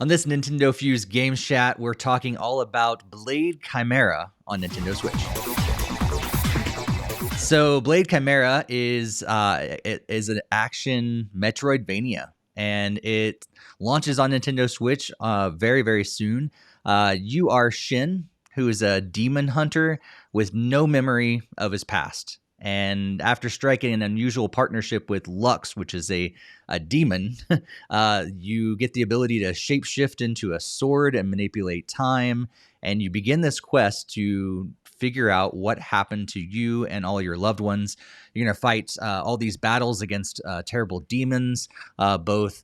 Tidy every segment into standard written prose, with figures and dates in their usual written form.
On this NintendoFuse GameChat, we're talking all about Blade Chimera on Nintendo Switch. So, Blade Chimera is an action Metroidvania, and it launches on Nintendo Switch very, very soon. You are Shin, who is a demon hunter with no memory of his past. And after striking an unusual partnership with Lux, which is a demon, you get the ability to shapeshift into a sword and manipulate time. And you begin this quest to figure out what happened to you and all your loved ones. You're going to fight all these battles against terrible demons, both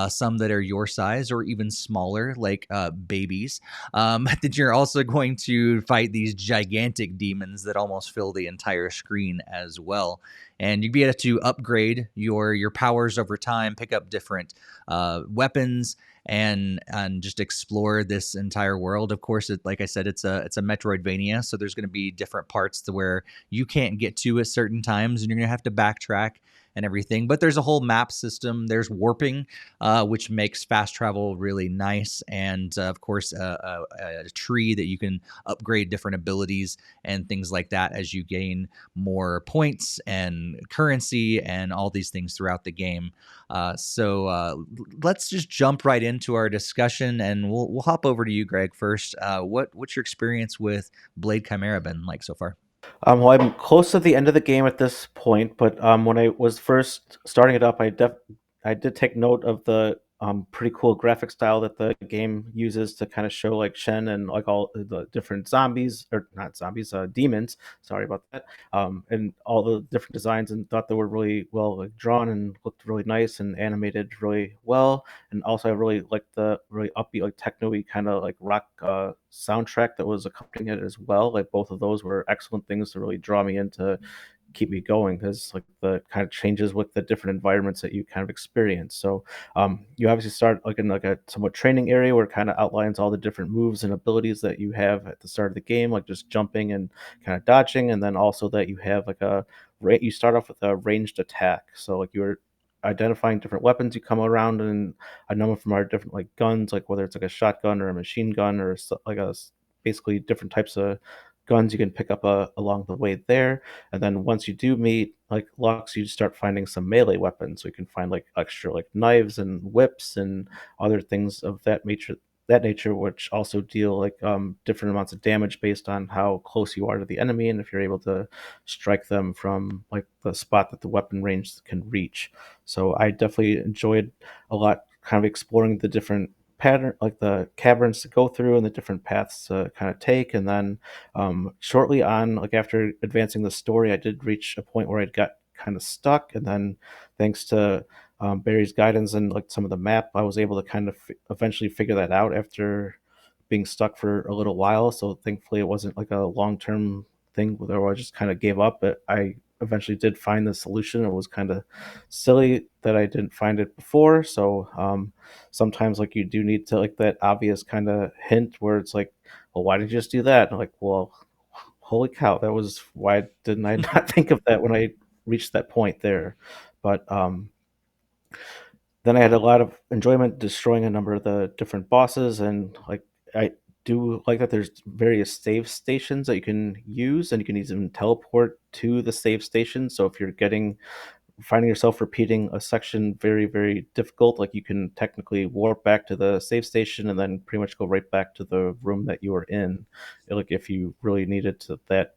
some that are your size or even smaller, like babies. That you're also going to fight these gigantic demons that almost fill the entire screen as well. And you'd be able to upgrade your powers over time, pick up different weapons, and just explore this entire world. Of course, like I said, it's a Metroidvania, so there's going to be different parts to where you can't get to at certain times, and you're going to have to backtrack and everything. But there's a whole map system. There's warping, which makes fast travel really nice, and of course, a tree that you can upgrade different abilities and things like that as you gain more points and currency and all these things throughout the game. So let's just jump right into our discussion, and we'll hop over to you, Greg, first. What's your experience with Blade Chimera been like so far? Well, I'm close to the end of the game at this point, but when I was first starting it up, I did take note of the pretty cool graphic style that the game uses to kind of show like Shen and like all the different zombies, or not zombies, demons. Sorry about that. And all the different designs, and thought they were really well like drawn and looked really nice and animated really well. And also, I really liked the really upbeat, like techno-y kind of like rock soundtrack that was accompanying it as well. Like both of those were excellent things to really draw me in to keep me going, because like the kind of changes with the different environments that you kind of experience. So you obviously start like in like a somewhat training area where it kind of outlines all the different moves and abilities that you have at the start of the game, like just jumping and kind of dodging, and then also that you have like you start off with a ranged attack. So like you're identifying different weapons you come around, and a number of them are different, like guns, like whether it's like a shotgun or a machine gun or like basically different types of guns you can pick up along the way there. And then once you do meet like Lux, you start finding some melee weapons. So you can find like extra like knives and whips and other things of that nature, which also deal like different amounts of damage based on how close you are to the enemy, and if you're able to strike them from like the spot that the weapon range can reach. So I definitely enjoyed a lot kind of exploring the different pattern, like the caverns to go through and the different paths to kind of take. And then shortly on, like after advancing the story, I did reach a point where I'd got kind of stuck, and then thanks to Barry's guidance and like some of the map, I was able to kind of eventually figure that out after being stuck for a little while. So thankfully, it wasn't like a long term thing where I just kind of gave up. But I eventually did find the solution. It was kind of silly that I didn't find it before. So sometimes like you do need to like that obvious kind of hint where it's like, well, why did you just do that? And I'm like, well, holy cow, that was why didn't I not think of that when I reached that point there? But then I had a lot of enjoyment destroying a number of the different bosses, and like I do like that there's various save stations that you can use, and you can even teleport to the save station. So if you're getting finding yourself repeating a section very very difficult, like you can technically warp back to the save station and then pretty much go right back to the room that you were in, like if you really needed to that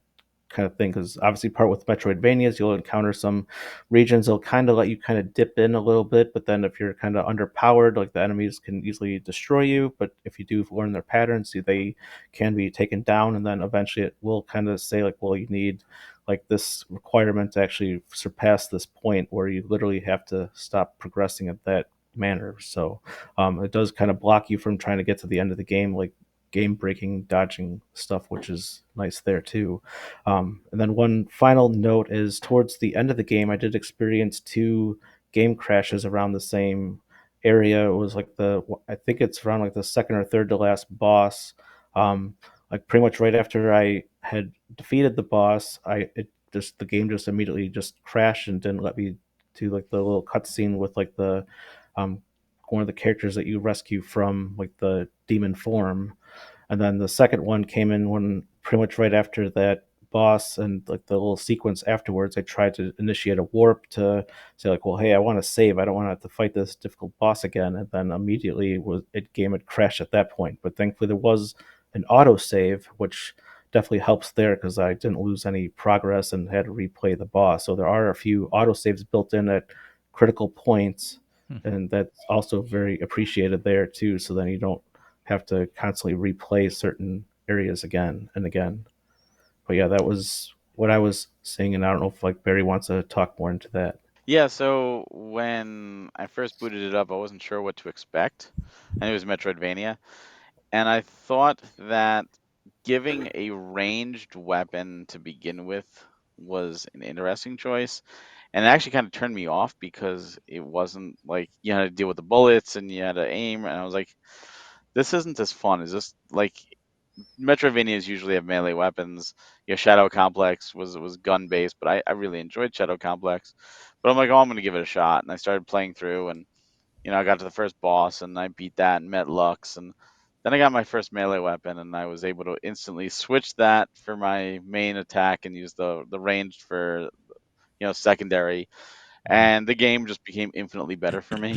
kind of thing. Because obviously part with Metroidvanias, you'll encounter some regions they'll kind of let you kind of dip in a little bit, but then if you're kind of underpowered, like the enemies can easily destroy you. But if you do learn their patterns, they can be taken down, and then eventually it will kind of say like, well, you need like this requirement to actually surpass this point where you literally have to stop progressing at that manner. So it does kind of block you from trying to get to the end of the game, like game breaking dodging stuff, which is nice there too. And then one final note is towards the end of the game, I did experience two game crashes around the same area. It was like I think it's around like the second or third to last boss. Um, like pretty much right after I had defeated the boss, the game just immediately just crashed and didn't let me do like the little cutscene with like the um, one of the characters that you rescue from like the demon form. And then the second one came in when pretty much right after that boss and like the little sequence afterwards. I tried to initiate a warp to say like, well, hey, I want to save. I don't want to have to fight this difficult boss again. And then immediately game had crashed at that point. But thankfully there was an auto save, which definitely helps there because I didn't lose any progress and had to replay the boss. So there are a few auto saves built in at critical points, and that's also very appreciated there too. So then you don't have to constantly replay certain areas again and again. But yeah, that was what I was saying, and I don't know if like Barry wants to talk more into that. Yeah, so when I first booted it up, I wasn't sure what to expect. And it was Metroidvania. And I thought that giving a ranged weapon to begin with was an interesting choice. And it actually kind of turned me off because it wasn't like you had to deal with the bullets and you had to aim. And I was like, this isn't as fun. Is this like Metroidvanias usually have melee weapons? You know, Shadow Complex was gun based, but I really enjoyed Shadow Complex. But I'm like, oh, I'm gonna give it a shot. And I started playing through, and I got to the first boss and I beat that and met Lux, and then I got my first melee weapon and I was able to instantly switch that for my main attack and use the ranged for secondary, and the game just became infinitely better for me.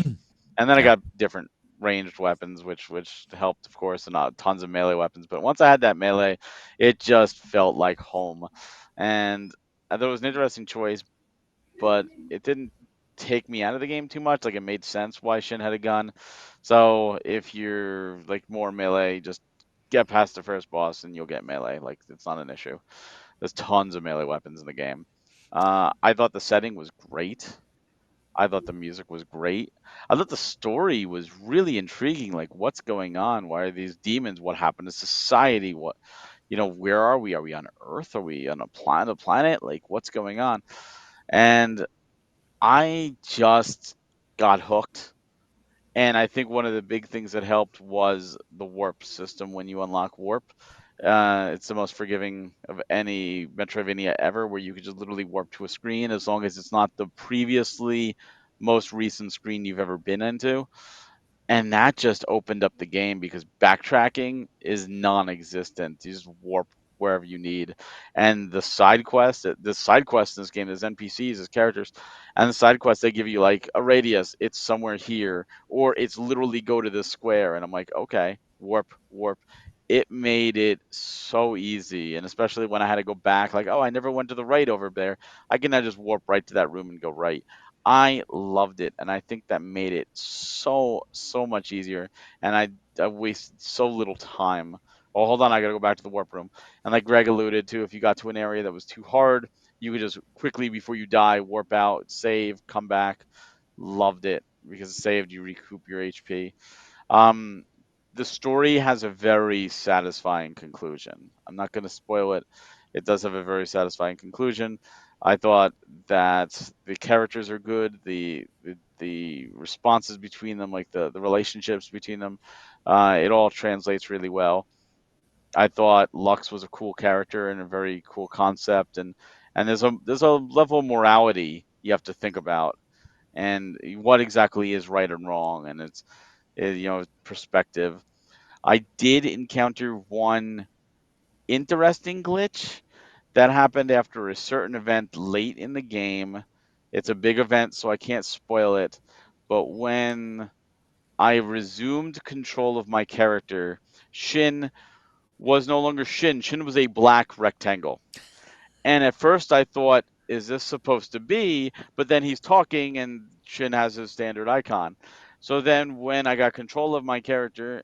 And then I Yeah. got different ranged weapons, which helped, of course, and tons of melee weapons. But once I had that melee, it just felt like home, and I thought it was an interesting choice, but it didn't take me out of the game too much. Like it made sense why Shin had a gun. So if you're like more melee, just get past the first boss and you'll get melee. Like it's not an issue. There's tons of melee weapons in the game. I thought the setting was great. I thought the music was great. I thought the story was really intriguing. Like, what's going on? Why are these demons? What happened to society? What, where are we? Are we on Earth? Are we on a planet? Like, what's going on? And I just got hooked. And I think one of the big things that helped was the warp system when you unlock warp. It's the most forgiving of any Metroidvania ever, where you could just literally warp to a screen as long as it's not the previously most recent screen you've ever been into. And that just opened up the game because backtracking is non-existent. You just warp wherever you need. And the side quests in this game, there's NPCs as characters, and the side quests they give you like a radius, it's somewhere here, or it's literally go to this square. And I'm like, okay, warp, warp. It made it so easy, and especially when I had to go back, like, oh, I never went to the right over there. I can now just warp right to that room and go right. I loved it, and I think that made it so much easier. And I wasted so little time. Oh, hold on, I gotta go back to the warp room. And like Greg alluded to, if you got to an area that was too hard, you could just quickly before you die warp out, save, come back. Loved it because it saved you recoup your HP. Um, the story has a very satisfying conclusion. I'm not going to spoil it. It does have a very satisfying conclusion. I thought that the characters are good. The responses between them, like the relationships between them, it all translates really well. I thought Lux was a cool character and a very cool concept, and there's a level of morality you have to think about, and what exactly is right and wrong, and it's perspective. I did encounter one interesting glitch that happened after a certain event late in the game. It's a big event, so I can't spoil it. But when I resumed control of my character, Shin was no longer Shin. Shin was a black rectangle. And at first I thought, is this supposed to be? But then he's talking and Shin has his standard icon. So then when I got control of my character,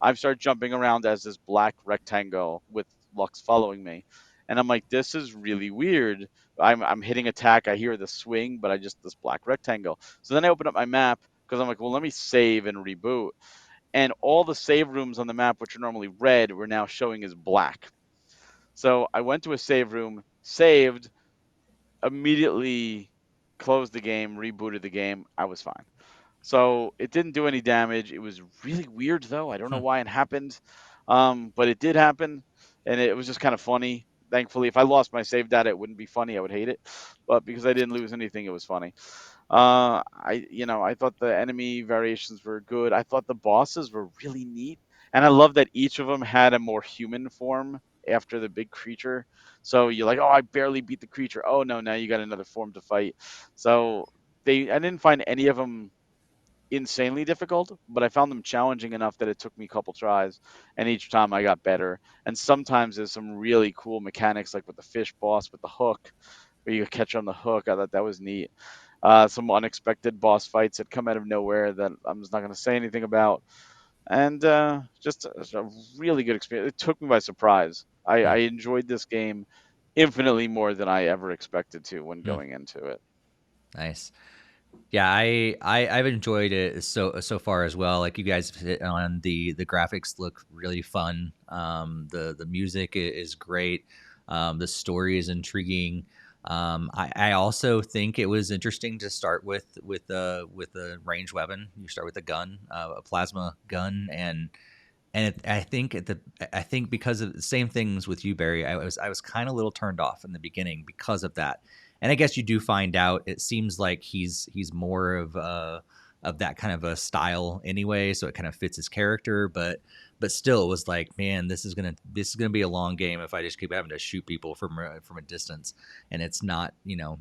I've started jumping around as this black rectangle with Lux following me. And I'm like, this is really weird. I'm hitting attack, I hear the swing, but I just this black rectangle. So then I open up my map because I'm like, well, let me save and reboot. And all the save rooms on the map, which are normally red, were now showing as black. So I went to a save room, saved, immediately closed the game, rebooted the game. I was fine. So it didn't do any damage. It was really weird though. I don't know why it happened, but it did happen, and it was just kind of funny. Thankfully, if I lost my save data, it wouldn't be funny. I would hate it. But because I didn't lose anything, it was funny. I thought the enemy variations were good. I thought the bosses were really neat, and I love that each of them had a more human form after the big creature. So you're like, oh, I barely beat the creature. Oh no, now you got another form to fight. So I didn't find any of them insanely difficult, but I found them challenging enough that it took me a couple tries, and each time I got better. And sometimes there's some really cool mechanics, like with the fish boss with the hook, where you catch on the hook. I thought that was neat. Some unexpected boss fights that come out of nowhere that I'm just not going to say anything about, and just a really good experience. It took me by surprise. I Hmm. enjoyed this game infinitely more than I ever expected to when Hmm. going into it. Nice. Yeah, I've enjoyed it so far as well. Like you guys hit on, the graphics look really fun. The music is great. The story is intriguing. I also think it was interesting to start with a ranged weapon. You start with a gun, a plasma gun, and I think because of the same things with you, Barry, I was kind of a little turned off in the beginning because of that. And I guess you do find out, it seems like he's more of that kind of a style anyway, so it kind of fits his character. But still, it was like, man, this is gonna be a long game if I just keep having to shoot people from a distance, and it's not,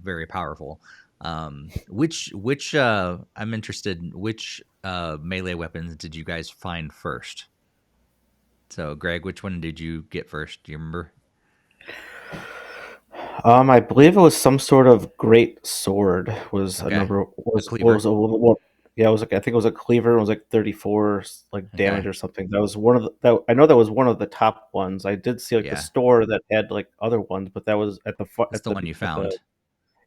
very powerful. Which I'm interested in, which melee weapons did you guys find first? So, Greg, which one did you get first? Do you remember? I believe it was some sort of great sword. Was a Okay, number a was cleaver. a little more. Yeah, it was like I think it was a cleaver. It was like 34 like Okay, damage or something. That was one of the. That, I know that was one of the top ones. I did see like the yeah, store that had like other ones, but that was that's the one you at the found.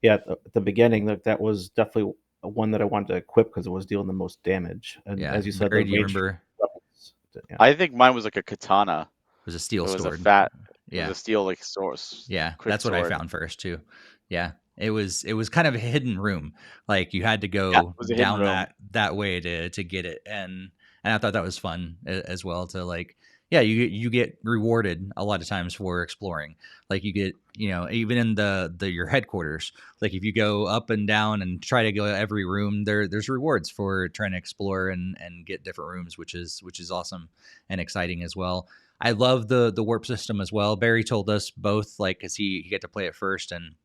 yeah at the beginning. Like that was definitely one that I wanted to equip because it was dealing the most damage. And Yeah, as you said, Barry, the do you range remember? weapons. Yeah. I think mine was like a katana. It was a steel It was a sword. fat. It was Yeah, a steel like source, yeah, quick that's what I sword. found first too. Yeah, it was kind of a hidden room. Like you had to Yeah, it go was a hidden down room. that way to get it, and I thought that was fun as well. To like, yeah, you get rewarded a lot of times for exploring. Like you get, even in the your headquarters. Like if you go up and down and try to go every room, there's rewards for trying to explore and get different rooms, which is awesome and exciting as well. I love the warp system as well. Barry told us both, like, because he got to play it first, and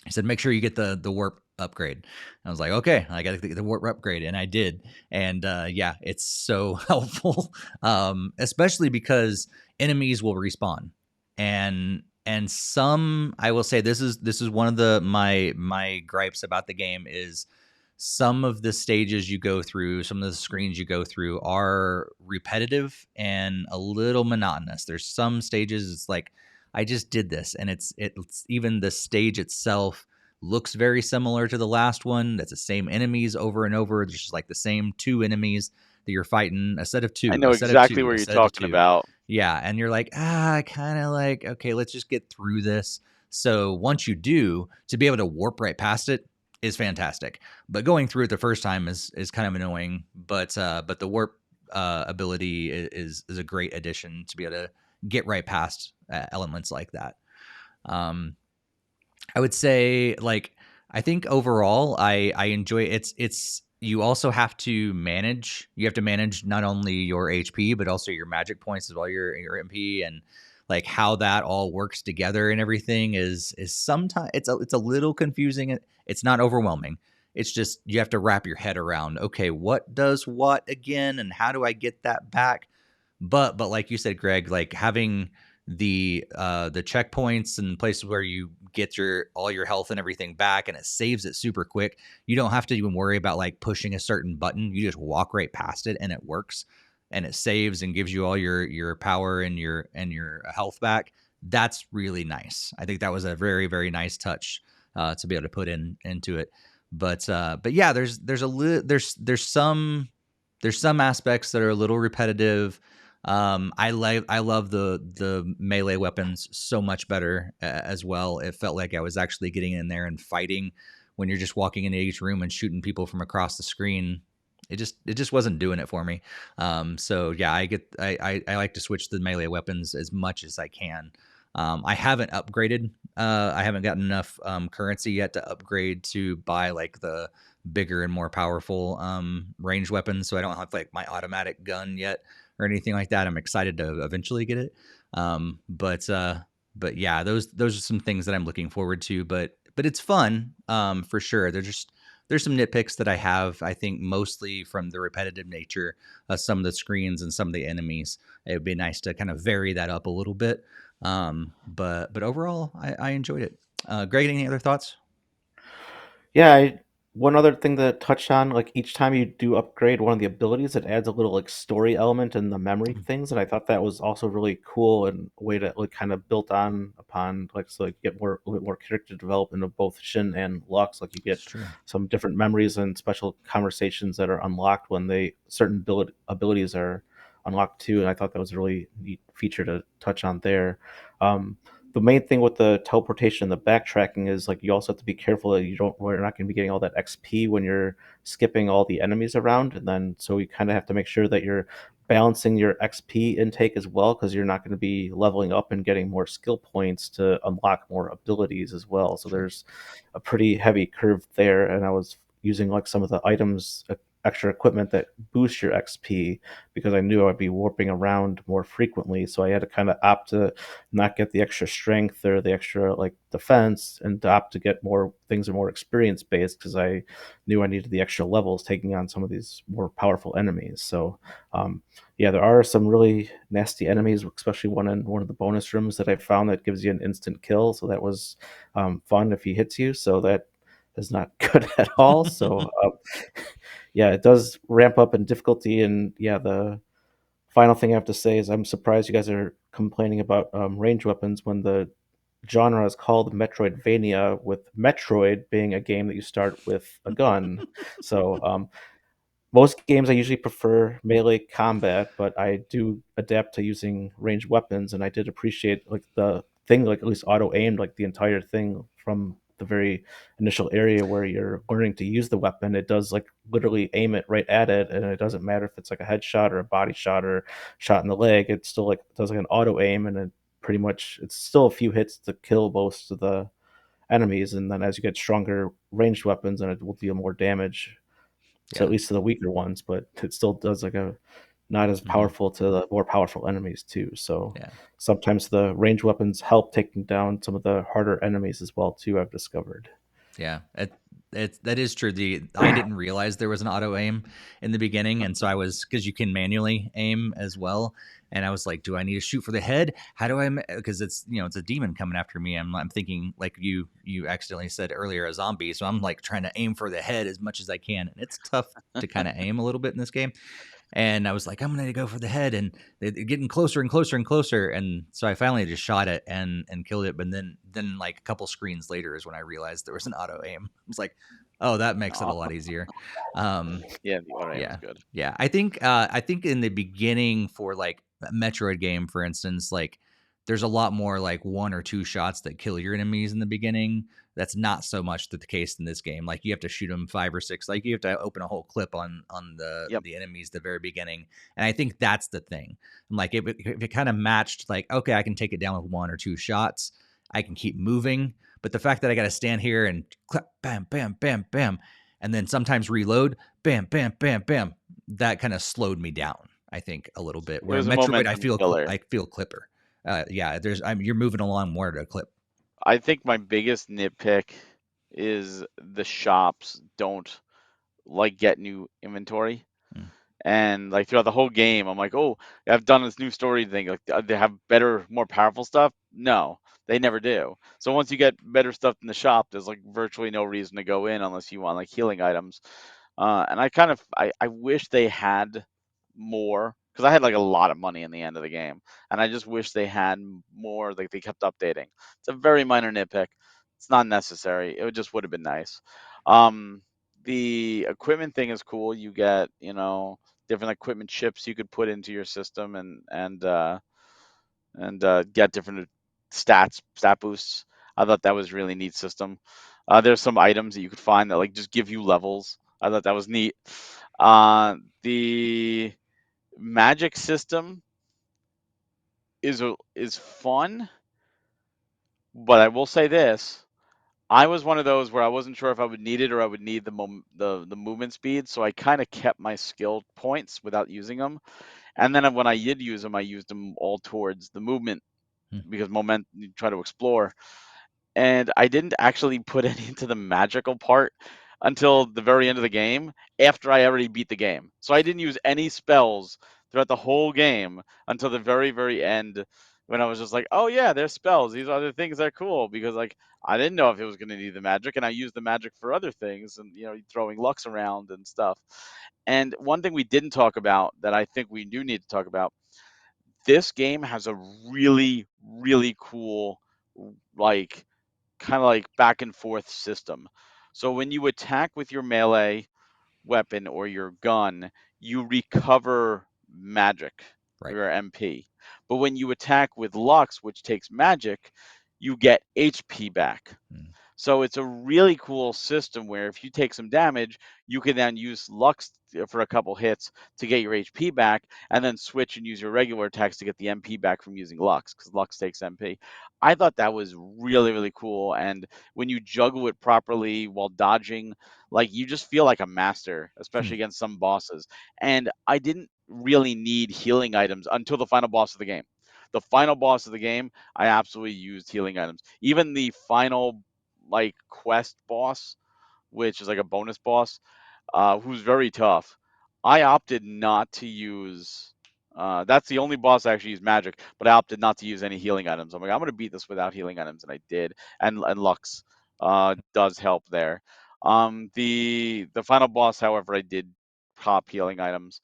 he said, make sure you get the warp upgrade. I was like, okay, I got to get the warp upgrade, and I did. And yeah, it's so helpful, especially because enemies will respawn, and some, I will say, this is one of my gripes about the game is some of the stages you go through, some of the screens you go through are repetitive and a little monotonous. There's some stages it's like, I just did this, and it's even the stage itself looks very similar to the last one. That's the same enemies over and over. There's just like the same two enemies that you're fighting, a set of I two, know a set of exactly two, what a you're set of talking two. about. Yeah, and you're like, I kind of like, okay, let's just get through this. So once you do, to be able to warp right past it is fantastic. But going through it the first time is kind of annoying. But the warp ability is a great addition to be able to get right past elements like that. Um, I would say, like, I think overall I enjoy it's you also have to manage, not only your HP but also your magic points as well, your MP, and like how that all works together and everything is sometimes it's a little confusing. It's not overwhelming. It's just you have to wrap your head around, okay, what does what again, and how do I get that back? But like you said, Greg, like having the checkpoints and places where you get your all your health and everything back, and it saves it super quick. You don't have to even worry about like pushing a certain button. You just walk right past it and it works, and it saves and gives you all your power and your health back. That's really nice. I think that was a very very nice touch to be able to put into it. But yeah, there's some aspects that are a little repetitive. I love the melee weapons so much better as well. It felt like I was actually getting in there and fighting when you're just walking into each room and shooting people from across the screen. It just wasn't doing it for me. So yeah, I like to switch the melee weapons as much as I can. I haven't upgraded. I haven't gotten enough currency yet to upgrade to buy like the bigger and more powerful ranged weapons. So I don't have like my automatic gun yet or anything like that. I'm excited to eventually get it. But yeah, those are some things that I'm looking forward to. But it's fun for sure. There's some nitpicks that I have. I think mostly from the repetitive nature of some of the screens and some of the enemies. It would be nice to kind of vary that up a little bit. But overall, I enjoyed it. Greg, any other thoughts? Yeah, one other thing to touch on, like each time you do upgrade one of the abilities, it adds a little like story element and the memory things, and I thought that was also really cool and a way to like kind of built on upon like so like you get more a little bit more character development of both Shin and Lux. Like you It's get true. some different memories and special conversations that are unlocked when they certain abilities are unlocked too, and I thought that was a really neat feature to touch on there. Um, the main thing with the teleportation and the backtracking is like you also have to be careful that we're not going to be getting all that XP when you're skipping all the enemies around, and then so you kind of have to make sure that you're balancing your XP intake as well because you're not going to be leveling up and getting more skill points to unlock more abilities as well. So Sure. there's a pretty heavy curve there, and I was using like some of the items extra equipment that boost your XP because I knew I'd be warping around more frequently. So I had to kind of opt to not get the extra strength or the extra like defense and to opt to get more things that are more experience based because I knew I needed the extra levels taking on some of these more powerful enemies. So yeah, there are some really nasty enemies, especially one in one of the bonus rooms that I found that gives you an instant kill. So that was fun if he hits you. So that is not good at all. So yeah, it does ramp up in difficulty, and yeah, the final thing I have to say is I'm surprised you guys are complaining about range weapons when the genre is called Metroidvania, with Metroid being a game that you start with a gun. So most games I usually prefer melee combat, but I do adapt to using ranged weapons, and I did appreciate like the thing, like at least auto aimed, like the entire thing from the very initial area where you're learning to use the weapon. It does like literally aim it right at it, and it doesn't matter if it's like a headshot or a body shot or shot in the leg. It still like does like an auto aim, and it pretty much it's still a few hits to kill most of the enemies, and then as you get stronger ranged weapons, and it will deal more damage to at Yeah. least to the weaker ones, but it still does like a not as Hmm. powerful to the more powerful enemies too. So Yeah. sometimes the range weapons help taking down some of the harder enemies as well too. I've discovered. Yeah, that is true. I didn't realize there was an auto aim in the beginning, and so I was because you can manually aim as well, and I was like, do I need to shoot for the head? How do I? Because it's it's a demon coming after me. I'm thinking like you accidentally said earlier a zombie, so I'm like trying to aim for the head as much as I can, and it's tough to kind of aim a little bit in this game. And I was like, I'm gonna go for the head, and they're getting closer and closer and closer. And so I finally just shot it and killed it. But then like a couple screens later is when I realized there was an auto aim. I was like, oh, that makes it a lot easier. Um, Yeah, the auto aim is yeah, good. yeah. I think in the beginning for like a Metroid game, for instance, like there's a lot more like one or two shots that kill your enemies in the beginning. That's not so much the case in this game. Like you have to shoot them five or six. Like you have to open a whole clip on the Yep. the enemies at the very beginning. And I think that's the thing. I'm like if it kind of matched, like okay, I can take it down with one or two shots. I can keep moving. But the fact that I got to stand here and clap, bam, bam, bam, bam, and then sometimes reload, bam, bam, bam, bam, that kind of slowed me down. I think a little bit. It Where was a Metroid, I momentum feel killer. I feel clipper. Yeah, you're moving along more to a clip. I think my biggest nitpick is the shops don't like get new inventory. Mm. And like throughout the whole game, I'm like, oh, I've done this new story thing. Like they have better, more powerful stuff. No, they never do. So once you get better stuff in the shop, there's like virtually no reason to go in unless you want like healing items. And I wish they had more because I had like a lot of money in the end of the game, and I just wish they had more. Like they kept updating. It's a very minor nitpick. It's not necessary. It just would have been nice. Um, the equipment thing is cool. You get different equipment chips you could put into your system and get different stat boosts. I thought that was really neat system. There's some items that you could find that like just give you levels. I thought that was neat. The magic system is fun, But I will say this. I was one of those where I wasn't sure if I would need it or I would need the movement speed, so I kind of kept my skill points without using them. And then when I did use them, I used them all towards the movement Hmm. because moment you try to explore. And I didn't actually put any into the magical part until the very end of the game after I already beat the game. So I didn't use any spells throughout the whole game until the very, very end when I was just like, oh yeah, there's spells. These other things that are cool because like I didn't know if it was going to need the magic and I used the magic for other things and throwing Lux around and stuff. And one thing we didn't talk about that I think we do need to talk about, this game has a really, really cool like kind of like back and forth system. So when you attack with your melee weapon or your gun, you recover magic Right. or MP. But when you attack with Lux, which takes magic, you get HP back. Hmm. So it's a really cool system where if you take some damage, you can then use Lux for a couple hits to get your HP back, and then switch and use your regular attacks to get the MP back from using Lux, because Lux takes MP. I thought that was really, really cool. And when you juggle it properly while dodging, like you just feel like a master, Hmm. especially against some bosses. And I didn't really need healing items until the final boss of the game. The final boss of the game, I absolutely used healing items. Even the final like quest boss, which is like a bonus boss, who's very tough. I opted not to use. That's the only boss I actually use magic, but I opted not to use any healing items. I'm like, I'm gonna beat this without healing items, and I did. And Lux does help there. The final boss, however, I did pop healing items.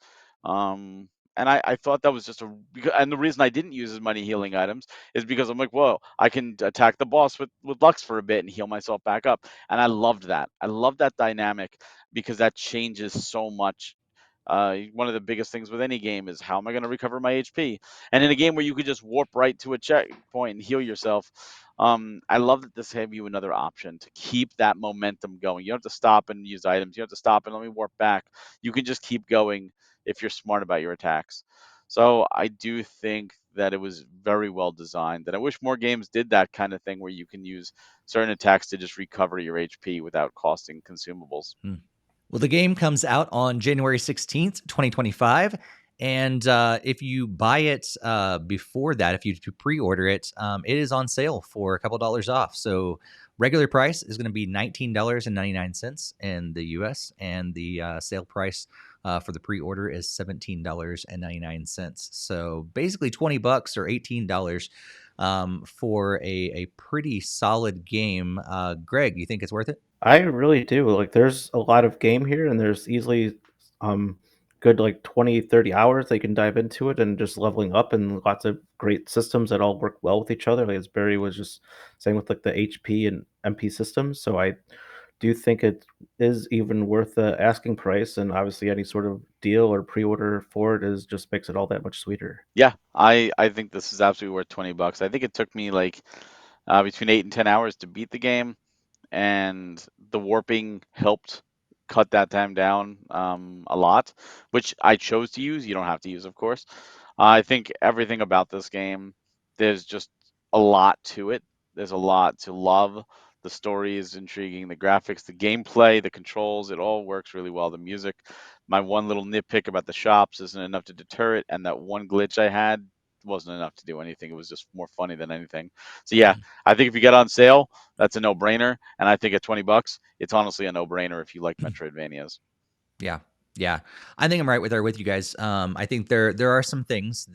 And I thought that was just and the reason I didn't use as many healing items is because I'm like, whoa, I can attack the boss with Lux for a bit and heal myself back up. And I loved that. I love that dynamic because that changes so much. One of the biggest things with any game is how am I going to recover my HP? And in a game where you could just warp right to a checkpoint and heal yourself, I love that this gave you another option to keep that momentum going. You don't have to stop and use items. You don't have to stop and let me warp back. You can just keep going if you're smart about your attacks. So I do think that it was very well designed, and I wish more games did that kind of thing where you can use certain attacks to just recover your HP without costing consumables. Hmm. Well, the game comes out on January 16th, 2025. And if you buy it before that, if you pre-order it, it is on sale for a couple dollars off. So regular price is going to be $19.99 in the US, and the sale price for the pre-order is $17.99. So basically $20 or $18 for a pretty solid game. Greg, you think it's worth it? I really do. Like, there's a lot of game here, and there's easily um good like 20, 30 hours they can dive into it and just leveling up, and lots of great systems that all work well with each other. Like as Barry was just saying with like the HP and MP systems. So I do think it is even worth the asking price, and obviously any sort of deal or pre-order for it is just makes it all that much sweeter. Yeah, I think this is absolutely worth $20. I think it took me like between 8 and 10 hours to beat the game, and the warping helped cut that time down a lot, which I chose to use. You don't have to use, of course. I think everything about this game, there's just a lot to it. There's a lot to love. The story is intriguing, the graphics, the gameplay, the controls, it all works really well. The music, my one little nitpick about the shops isn't enough to deter it, and that one glitch I had wasn't enough to do anything. It was just more funny than anything. So yeah, I think if you get on sale, that's a no-brainer. And I think at $20, it's honestly a no-brainer if you like Metroidvanias. Yeah. Yeah. I think I'm right there with you guys. I think there are some things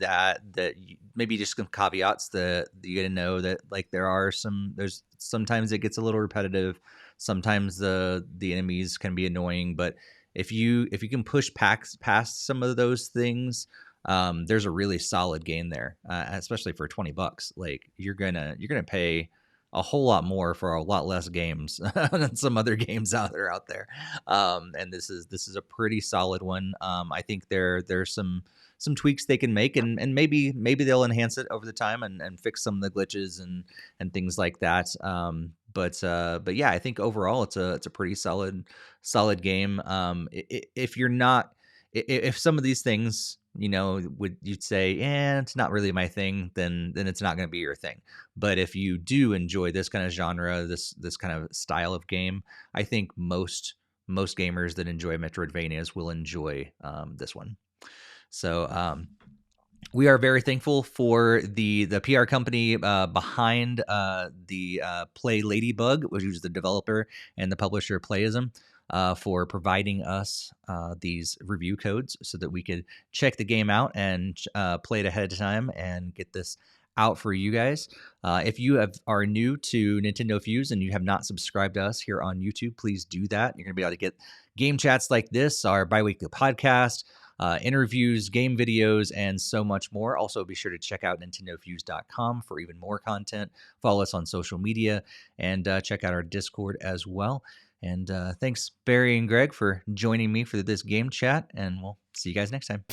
maybe just some caveats that you got to know that like there's sometimes it gets a little repetitive. Sometimes the enemies can be annoying, but if you can push past some of those things, there's a really solid game there, especially for $20. Like you're gonna pay a whole lot more for a lot less games than some other games out there. And this is a pretty solid one. I think there's some tweaks they can make, and maybe they'll enhance it over the time and fix some of the glitches and things like that. But yeah, I think overall it's a pretty solid game. If you're not, if some of these things you'd say, it's not really my thing, then it's not going to be your thing. But if you do enjoy this kind of genre, this kind of style of game, I think most gamers that enjoy Metroidvanias will enjoy this one. So we are very thankful for the PR company behind the Play Ladybug, which is the developer and the publisher Playism, for providing us these review codes so that we could check the game out and play it ahead of time and get this out for you guys. If you are new to NintendoFuse and you have not subscribed to us here on YouTube, please do that. You're going to be able to get game chats like this, our biweekly podcast, interviews, game videos, and so much more. Also, be sure to check out NintendoFuse.com for even more content. Follow us on social media and check out our Discord as well. And thanks, Barry and Greg, for joining me for this game chat, and we'll see you guys next time.